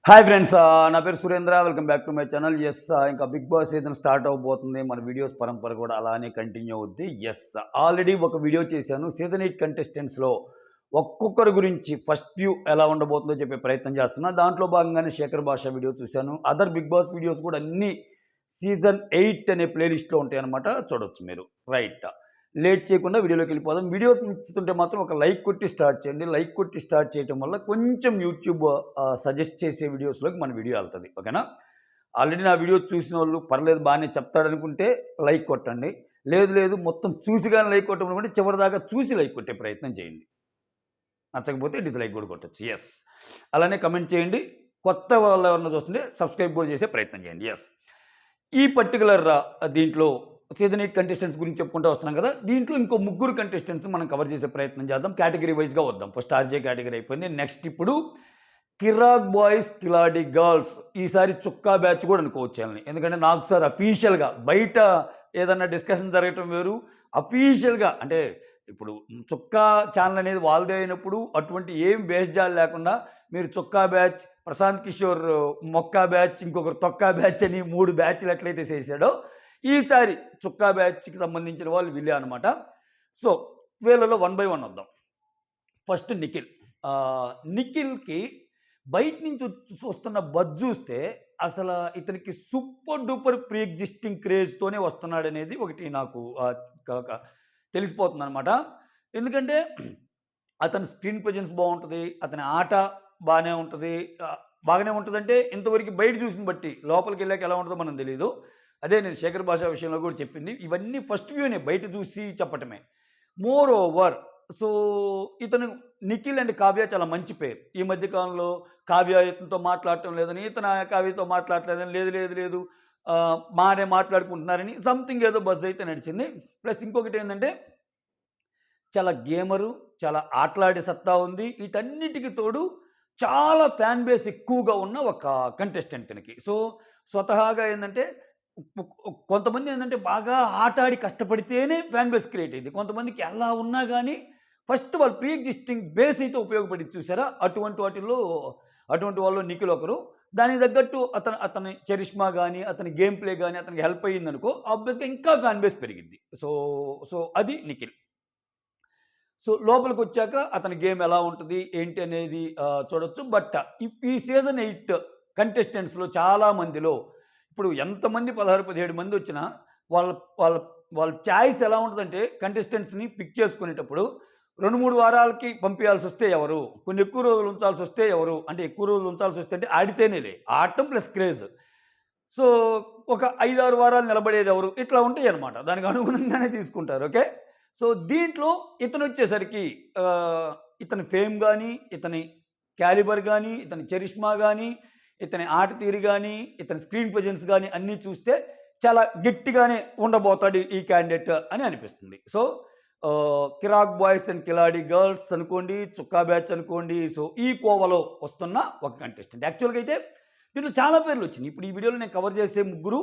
Hi friends, నా పేరు Surendra. Welcome back to my channel. ఇంకా బిగ్ బాస్ సీజన్ స్టార్ట్ అవబోతుంది. మన వీడియోస్ పరంపర కూడా అలానే కంటిన్యూ అవుద్ది. ఆల్రెడీ ఒక వీడియో చేశాను. సీజన్ 8 కంటెస్టెంట్స్లో ఒక్కొక్కరి గురించి ఫస్ట్ వ్యూ ఎలా ఉండబోతుందో చెప్పే ప్రయత్నం చేస్తున్నా. దాంట్లో భాగంగానే శేఖర్ భాష వీడియో చూశాను. అదర్ బిగ్ బాస్ వీడియోస్ కూడా అన్నీ సీజన్ 8 అనే ప్లేలిస్ట్లో ఉంటాయి అనమాట. చూడొచ్చు మీరు. రైట్, లేట్ చేయకుండా వీడియోలోకి వెళ్ళిపోదాం. వీడియోస్ నచ్చుతుంటే మాత్రం ఒక లైక్ కొట్టి స్టార్ట్ చేయండి. లైక్ కొట్టి స్టార్ట్ చేయడం వల్ల కొంచెం యూట్యూబ్ సజెస్ట్ చేసే వీడియోస్లోకి మన వీడియో వెళ్తుంది. ఓకేనా? ఆల్రెడీ నా వీడియో చూసిన వాళ్ళు పర్లేదు బాగానే చెప్తాడనుకుంటే లైక్ కొట్టండి. లేదు మొత్తం చూసి కానీ లైక్ కొట్టమనుకుంటే చివరిదాకా చూసి లైక్ కొట్టే ప్రయత్నం చేయండి. నచ్చకపోతే డిస్లైక్ కూడా కొట్టచ్చు. అలానే కమెంట్ చేయండి. కొత్త వాళ్ళు ఎవరన్నా చూస్తుంటే సబ్స్క్రైబ్ కూడా చేసే ప్రయత్నం చేయండి. ఈ పర్టికులర్ దీంట్లో సీజన్ 8 కంటెస్టెంట్స్ గురించి చెప్పుకుంటూ వస్తున్నాం కదా. దీంట్లో ఇంకో ముగ్గురు కంటెస్టెంట్స్ మనం కవర్ చేసే ప్రయత్నం చేద్దాం. కేటగిరీ వైజ్గా వద్దాం. ఫస్ట్ ఆర్జే కేటగిరీ అయిపోయింది. నెక్స్ట్ ఇప్పుడు కిరాక్ బాయ్స్, కిలాడి గర్ల్స్. ఈసారి చుక్కా బ్యాచ్ కూడా అనుకోవచ్చు. ఎందుకంటే నాకు సార్ అఫీషియల్గా బయట ఏదన్నా డిస్కషన్ జరగటం వేరు, అఫీషియల్గా అంటే ఇప్పుడు చుక్కా ఛానల్ అనేది వాళ్ళదే అయినప్పుడు అటువంటి ఏం బేస్జాలు లేకుండా మీరు చుక్కా బ్యాచ్, ప్రశాంత్ కిషోర్ మొక్కా బ్యాచ్, ఇంకొకరు తొక్కా బ్యాచ్ అని 3 బ్యాచ్లు ఎట్లయితే చేశాడో ఈసారి చుక్కా బ్యాచ్కి సంబంధించిన వాళ్ళు వీళ్ళే అనమాట. సో వీళ్ళలో 1 బై 1 వద్దాం. ఫస్ట్ నిఖిల్. నిఖిల్కి బయట నుంచి వస్తున్న బజ్ చూస్తే అసలు ఇతనికి సూపర్ డూపర్ ప్రీ ఎగ్జిస్టింగ్ క్రేజ్తోనే వస్తున్నాడనేది ఒకటి నాకు తెలిసిపోతుంది అనమాట. ఎందుకంటే అతని స్క్రీన్ ప్రెజెన్స్ బాగుంటుంది, అతని ఆట బాగానే ఉంటుంది. బాగానే ఉంటుందంటే ఇంతవరకు బయట చూసిన బట్టి లోపలికి వెళ్ళాక ఎలా ఉంటుందో మనం తెలియదు. అదే నేను శేఖర్ భాష విషయంలో కూడా చెప్పింది. ఇవన్నీ ఫస్ట్ వ్యూనే, బయట చూసి చెప్పటమే. మోర్ ఓవర్ సో ఇతను నిఖిల్ అండ్ కావ్య చాలా మంచి పేరు. ఈ మధ్యకాలంలో కావ్య ఇతనితో మాట్లాడటం లేదని, ఇతను కావ్యతో మాట్లాడలేదని, లేదు మానే మాట్లాడుకుంటున్నారని సంథింగ్ ఏదో బజ్ అయితే నడిచింది. ప్లస్ ఇంకొకటి ఏంటంటే చాలా గేమరు, చాలా ఆటలాడే సత్తా ఉంది. వీటన్నిటికి తోడు చాలా ఫ్యాన్ బేస్ ఎక్కువగా ఉన్న ఒక కంటెస్టెంట్ తనకి. సో స్వతహాగా ఏంటంటే కొంతమంది ఏంటంటే బాగా ఆట ఆడి కష్టపడితేనే ఫ్యాన్ బేస్ క్రియేట్ అయింది. కొంతమందికి ఎలా ఉన్నా కానీ ఫస్ట్ వాళ్ళు ప్రీ ఎగ్జిస్టింగ్ బేస్ అయితే ఉపయోగపడింది చూసారా. అటువంటి వాళ్ళు నిఖిల్ ఒకరు. దానికి తగ్గట్టు అతని చరిష్మా కానీ, అతని గేమ్ ప్లే కానీ అతనికి హెల్ప్ అయ్యిందనుకో ఆబ్వియస్గా ఇంకా ఫ్యాన్ బేస్ పెరిగింది. సో అది నిఖిల్. సో లోపలికి వచ్చాక అతని గేమ్ ఎలా ఉంటుంది ఏంటి అనేది చూడొచ్చు. బట్ ఈ సీజన్ 8 కంటెస్టెంట్స్లో చాలా మందిలో ఇప్పుడు ఎంతమంది 16-17 మంది వచ్చినా వాళ్ళ వాళ్ళ వాళ్ళ ఛాయిస్ ఎలా ఉంటుందంటే కంటెస్టెంట్స్ని పిక్ చేసుకునేటప్పుడు 2-3 వారాలకి పంపించాల్సి వస్తే ఎవరు, కొన్ని ఎక్కువ రోజులు ఉంచాల్సి వస్తే ఎవరు, అంటే ఎక్కువ రోజులు ఉంచాల్సి వస్తే అంటే ఆడితేనేలే ఆడటం ప్లస్ క్రేజ్. సో ఒక 5-6 వారాలు నిలబడేది ఎవరు, ఇట్లా ఉంటాయి అనమాట. దానికి అనుగుణంగానే తీసుకుంటారు. ఓకే. సో దీంట్లో ఇతను వచ్చేసరికి ఇతని ఫేమ్ కానీ, ఇతని క్యాలిబర్ కానీ, ఇతని చరిష్మా కానీ, ఇతని ఆట తీరు కానీ, ఇతని స్క్రీన్ ప్రెజెన్స్ కానీ అన్నీ చూస్తే చాలా గట్టిగానే ఉండబోతాడు ఈ క్యాండిడేట్ అని అనిపిస్తుంది. So Kirik boys and కిలాడి girls అనుకోండి, చుక్కా బ్యాచ్ అనుకోండి, సో ఈ కోవలో వస్తున్న ఒక కంటెస్టెంట్. యాక్చువల్గా అయితే దీంట్లో చాలా పేర్లు వచ్చినాయి. ఇప్పుడు ఈ వీడియోలో నేను కవర్ చేసే ముగ్గురు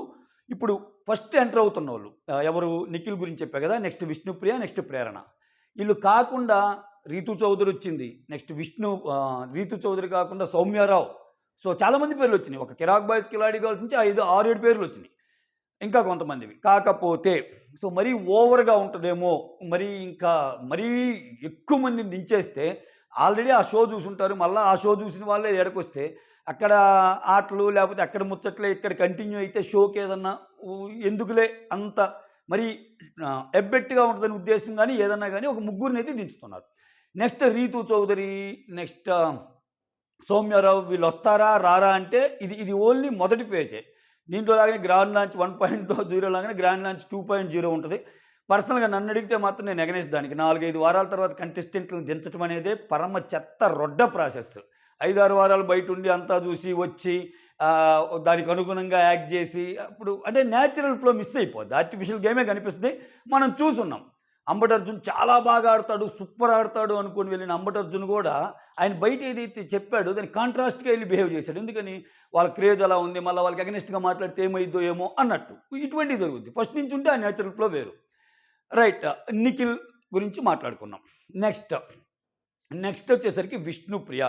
ఇప్పుడు ఫస్ట్ ఎంటర్ అవుతున్న వాళ్ళు ఎవరు, నిఖిల్ గురించి చెప్పా కదా, నెక్స్ట్ విష్ణుప్రియ, నెక్స్ట్ ప్రేరణ. వీళ్ళు కాకుండా రీతు చౌదరి వచ్చింది, నెక్స్ట్ రీతు చౌదరి కాకుండా సౌమ్యారావు. సో చాలామంది పేర్లు వచ్చినాయి. ఒక కిరాక్ బాయ్స్ కిలాడి గర్ల్స్ నుంచి 5-6-7 పేర్లు వచ్చినాయి, ఇంకా కొంతమందివి. కాకపోతే సో మరీ ఓవర్గా ఉంటుందేమో, మరీ ఎక్కువ మందిని దించేస్తే ఆల్రెడీ ఆ షో చూసుంటారు. మళ్ళీ ఆ షో చూసిన వాళ్ళే ఎడకొస్తే అక్కడ ఆటలు లేకపోతే అక్కడ ముచ్చట్లే ఇక్కడ కంటిన్యూ అయితే షోకి ఏదన్నా ఎందుకులే అంత మరి ఎబ్బెట్టుగా ఉంటుందని ఉద్దేశం కానీ ఏదన్నా కానీ ఒక ముగ్గురిని అయితే దించుతున్నారు. Next Ritu Chaudhary, next Soumya Rao. వీళ్ళు వస్తారా రారా అంటే ఇది ఓన్లీ మొదటి పేజే. దీంట్లో లాగానే గ్రాండ్ లాంచ్ 1.0 లాగానే గ్రాండ్ లాంచ్ 2.0 ఉంటుంది. పర్సనల్గా నన్ను అడిగితే మాత్రం నేను ఎగనేస్ట్ దానికి 4-5 వారాల తర్వాత కంటెస్టెంట్లను దించడం అనేదే పరమ చెత్త రొడ్డ ప్రాసెస్. 5-6 వారాలు బయట ఉండి అంతా చూసి వచ్చి దానికి అనుగుణంగా యాక్ట్ చేసి అప్పుడు అంటే న్యాచురల్ ఫ్లో మిస్ అయిపోద్ది. ఆర్టిఫిషియల్ గేమే కనిపిస్తుంది. మనం చూసున్నాం. అంబటి అర్జున్ చాలా బాగా ఆడతాడు, సూపర్ ఆడతాడు అనుకుని వెళ్ళిన అంబటి అర్జున్ కూడా ఆయన బయట ఏదైతే చెప్పాడో దానికి కాంట్రాస్ట్గా వెళ్ళి బిహేవ్ చేశాడు. ఎందుకని వాళ్ళ క్రేజ్ అలా ఉంది, మళ్ళీ వాళ్ళకి అగెనిస్ట్గా మాట్లాడితే ఏమైద్దో ఏమో అన్నట్టు ఇటువంటివి జరుగుద్ది. ఫస్ట్ నుంచి ఉంటే ఆ న్యాచురల్ ఫ్లో వేరు. రైట్, నిఖిల్ గురించి మాట్లాడుకున్నాం. నెక్స్ట్ వచ్చేసరికి విష్ణుప్రియ.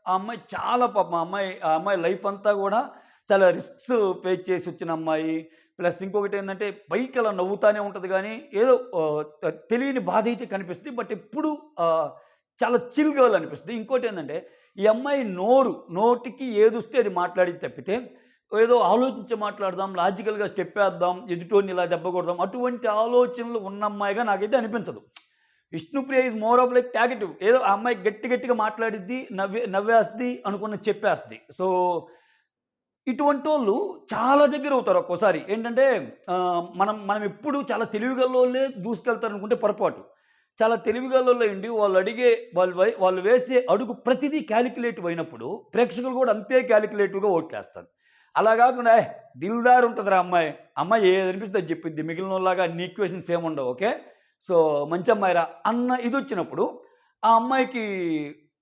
ఆ అమ్మాయి చాలా పాపం ఆ అమ్మాయి లైఫ్ అంతా గూడా చాలా రిస్క్స్ ఫేస్ చేసి వచ్చిన అమ్మాయి. ప్లస్ ఇంకొకటేందంటే పైకి అలా నవ్వుతానే ఉంటది గానీ, ఏదో తెలియని బాధైతే కనిపిస్తది. బట్ ఎప్పుడు ఆహ్, చాలా చిల్ గర్ల్ అనిపిస్తది. ఇంకోటేందంటే, ఈ అమ్మాయి నోటికి ఏదొస్తే అది మాట్లాడిద్ది తప్పితే, ఏదో ఆలోచించి మాట్లాడదాం, లాజికల్‌గా స్టెప్పేద్దాం, ఎదుటోడిని ఇలా దెబ్బ కొడదాం, అటువంటి ఆలోచనలు ఉన్న అమ్మాయిగా నాకైతే అనిపించదు. Vishnupriya is more of like talkative. ఏదో ఆ అమ్మాయి గట్టిగా మాట్లాడిద్ది, నవ్వేస్తది, అనుకున్నది చెప్పేస్తది. సో, ఇటువంటోళ్ళు చాలా దగ్గరవుతారు ఒక్కోసారి. ఏంటంటే మనం ఎప్పుడు చాలా తెలివిగల్లోళ్ళే దూసుకెళ్తారనుకుంటే పొరపాటు. చాలా తెలివిగల్లోళ్ళుండి వాళ్ళు వేసే అడుగు ప్రతిదీ కాలిక్యులేటివ్ అయినప్పుడు, ప్రేక్షకులు కూడా అంతే కాలిక్యులేటివ్‌గా ఓట్లేస్తారు. అలా గాకుండా దిల్‌దార్ ఉంటదిరా అమ్మాయి. అమ్మాయి ఏదనిపిస్తే అది చెప్పిద్ది. మిగిలినోళ్ళలాగా అన్ని ఈక్వేషన్స్ ఏముండవు. ఓకే. సో, మంచి అమ్మాయిరా అన్న ఇదొచ్చినప్పుడు, ఆ అమ్మాయికి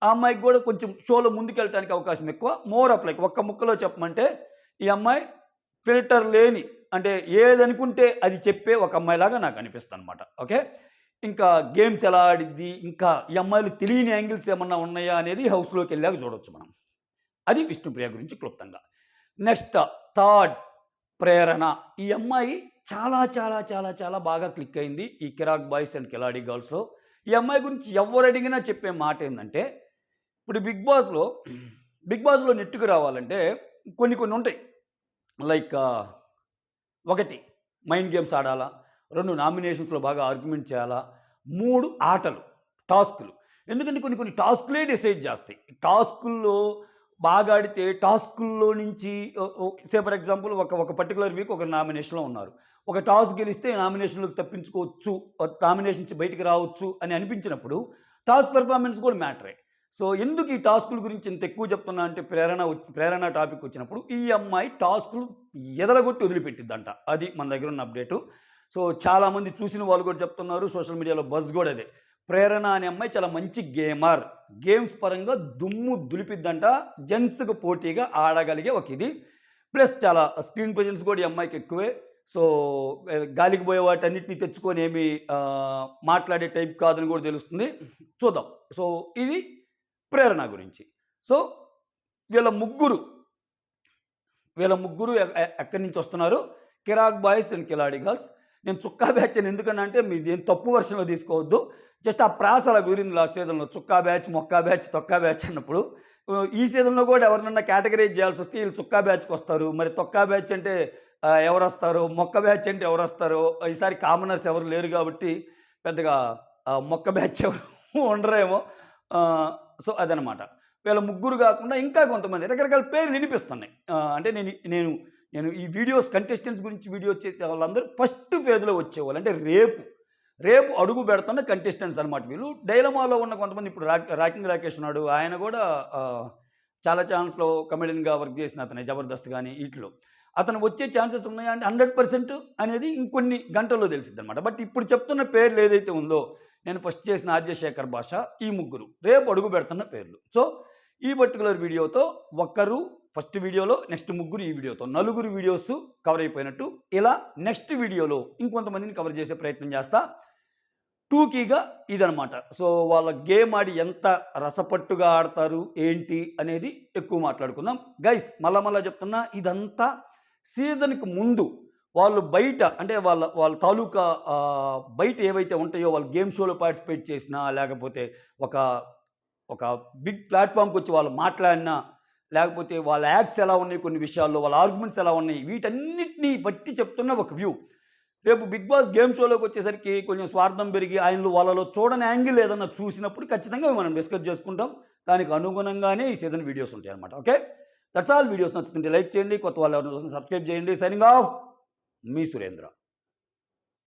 ఆ అమ్మాయికి గూడా కొంచెం షోలో ముందుకెళ్ళటానికి అవకాశం ఎక్కువ. మోర్ ఆఫ్ లైక్ ఒక్క ముక్కలో చెప్పమంటే, ఈ అమ్మాయి ఫిల్టర్ లేని అంటే ఏదనుకుంటే అది చెప్పే ఒక అమ్మాయిలాగా నాకనిపిస్తదనమాట. ఓకే. ఇంకా గేమ్స్ ఎలా ఆడిద్ది, ఇంకా ఈ అమ్మాయిలు తెలియని యాంగిల్స్ ఏమన్నా ఉన్నాయా అనేది హౌస్‌లోకెళ్ళాక చూడొచ్చు మనం. అది విష్ణుప్రియ గురించి క్లుప్తంగా. నెక్స్ట్ థర్డ్ ప్రేరణ. ఈ అమ్మాయి చాలా చాలా చాలా చాలా బాగా క్లిక్ అయింది. ఈ 'కిరాక్ బాయ్స్ అండ్ కిలాడీ గర్ల్స్‌లో'. ఈ అమ్మాయి గురించి ఎవరడిగినా చెప్పే మాటేందంటే, ఇప్పుడు 'బిగ్ బాస్‌లో' నెట్టుకు రావాలంటే కొన్ని ఉంటాయి. లైక్ 1 మైండ్ గేమ్స్ ఆడాలా, 2 నామినేషన్స్‌లో బాగా ఆర్గ్యుమెంట్ చేయాలా, 3 ఆటలు, టాస్క్‌లు. ఎందుకంటే కొన్ని టాస్క్‌లే డిసైడ్ చేస్తాయి. టాస్కుల్లో బాగా ఆడితే టాస్కుల్లో నుంచి సే ఫర్ ఎగ్జాంపుల్ ఒక పర్టిక్యులర్ వీక్ ఒక నామినేషన్‌లో ఉన్నారు. ఒక టాస్క్ గెలిస్తే నామినేషన్‌లోకి తప్పించుకోవచ్చు, నామినేషన్ నుంచి బయటికి రావచ్చు అని అనిపించినప్పుడు టాస్క్ పెర్ఫార్మన్స్ కూడా మ్యాటరే. సో, ఎందుకు ఈ టాస్కుల గురించి ఇంత ఎక్కువ చెప్తున్నా అంటే ప్రేరణ టాపిక్ వచ్చినప్పుడు ఈ అమ్మాయి టాస్కులు ఎదరగొట్టి వదిలిపెట్టిద్దంట. అది మన దగ్గర ఉన్న అప్డేటు. సో, చాలామంది చూసిన వాళ్ళు కూడా చెప్తున్నారు. సోషల్ మీడియాలో బజ్ కూడా అదే. ప్రేరణ అనే అమ్మాయి చాలా మంచి గేమర్. గేమ్స్ పరంగా దుమ్ము దులిపిద్దంట. జెంట్స్‌కి పోటీగా ఆడగలిగే ఒక ఇది. ప్లస్ చాలా స్క్రీన్ ప్రెజెన్స్ కూడా ఈ అమ్మాయికి ఎక్కువే. సో, గాలికి పోయే వాటన్నిటిని తెచ్చుకొని ఏమి మాట్లాడే టైప్ కాదని కూడా తెలుస్తుంది. చూద్దాం. సో, ఇది ప్రేరణ గురించి. సో, వీళ్ళ ముగ్గురు ఎక్కడి నుంచి వస్తున్నారు? 'కిరాక్ బాయ్స్ అండ్ కిలాడీ గర్ల్స్'. నేను చుక్కా బ్యాచ్ అని ఎందుకన్నా అంటే మీదేం తప్పు వెర్షన్‌లో తీసుకోవద్దు. జస్ట్ ఆ ప్రాస అలా కుదిరింది లాస్ట్ సీజన్‌లో. చుక్కా బ్యాచ్, మొక్కా బ్యాచ్, తొక్కా బ్యాచ్ అన్నప్పుడు. ఈ సీజన్‌లో కూడా ఎవరినన్నా కేటగరైజ్ చేయాల్సొస్తే ఈళ్ళు చుక్కా బ్యాచ్‌కొస్తారు. మరి తొక్కా బ్యాచ్ అంటే ఎవరొస్తారు? మొక్క బ్యాచ్ అంటే ఎవరొస్తారు? ఈసారి కామనర్స్ ఎవరు లేరు కాబట్టి పెద్దగా మొక్క బ్యాచ్ ఎవరు ఉండరేమో. ఆహ్, సో, అదనమాట. వీళ్ళ ముగ్గురు గాకుండా ఇంకా కొంతమంది రకరకాల పేర్లు వినిపిస్తున్నాయి. అంటే నేను ఈ కంటెస్టెంట్స్ గురించి వీడియోస్ చేసే వాళ్ళందరూ ఫస్ట్ ఫేజ్‌లో వచ్చేవాళ్ళు. అంటే రేపు అడుగు పెడుతున్న కంటెస్టెంట్స్ అనమాట వీళ్ళు. డైలమాలో ఉన్న కొంతమంది ఇప్పుడు రాకింగ్ రాకేష్ ఉన్నాడు. ఆయన గూడా చాలా ఛానల్స్‌లో కమెడియన్‌గా వర్క్ చేసిన అతనే 'జబర్దస్త్' గాని ఈటిలో. అతను వచ్చే ఛాన్సెస్ ఉన్నాయా అంటే 100% అనేది ఇంకొన్ని గంటల్లో తెలిసిద్దనమాట. బట్ ఇప్పుడు చెప్తున్న పేర్లు ఏదైతే ఉందో, నేను ఫస్ట్ చేసిన 'ఆర్‌జే శేఖర్ భాష' ఈ ముగ్గురు రేపు అడుగు పెడుతున్న పేర్లు. సో, ఈ పర్టిక్యులర్ వీడియోతో ఒకరు ఫస్ట్ వీడియోలో, నెక్స్ట్ ముగ్గురు ఈ వీడియోతో నలుగురు వీడియోస్ కవర్ అయిపోయినట్టు. ఇలా నెక్స్ట్ వీడియోలో ఇంకొంతమందిని కవర్ చేసే ప్రయత్నం చేస్తా. టూకీగా ఇదనమాట. సో, వాళ్ళ గేమ్ ఆడి ఎంత రసపట్టుగా ఆడతారు, ఏంటి అనేది ఎక్కువ మాట్లాడుకుందాం. గైస్ మళ్ళా చెప్తున్నా ఇదంతా సీజన్‌కి ముందు వాళ్ళు బయట అంటే వాళ్ళ తాలూకా బయట ఏవైతే ఉంటాయో వాళ్ళు గేమ్ షోలో పార్టిసిపేట్ చేసినా, లేకపోతే ఒక ఒక బిగ్ ప్లాట్‌ఫామ్‌కొచ్చి వాళ్ళు మాట్లాడినా, లేకపోతే వాళ్ళ యాక్ట్స్ ఎలా ఉన్నాయి కొన్ని విషయాల్లో, వాళ్ళ ఆర్గ్యుమెంట్స్ ఎలా ఉన్నాయి, వీటన్నిటిని బట్టి చెప్తున్న ఒక వ్యూ. రేపు 'బిగ్ బాస్' గేమ్ షోలోకొచ్చేసరికి కొంచెం స్వార్థం పెరిగి వాళ్ళలో చూడని యాంగిల్ ఏదన్నా చూసినప్పుడు ఖచ్చితంగా మనం డిస్కస్ చేసుకుంటాం. దానికి అనుగుణంగానే ఈ సీజన్ వీడియోస్ ఉంటాయన్నమాట. ఓకే. That's all. వీడియోస్ నచ్చుతుంటే లైక్ చేయండి. కొత్త వాళ్ళు ఎవరైనా సబ్స్క్రైబ్ చేయండి. సైనింగ్ ఆఫ్ మీ సురేంద్ర.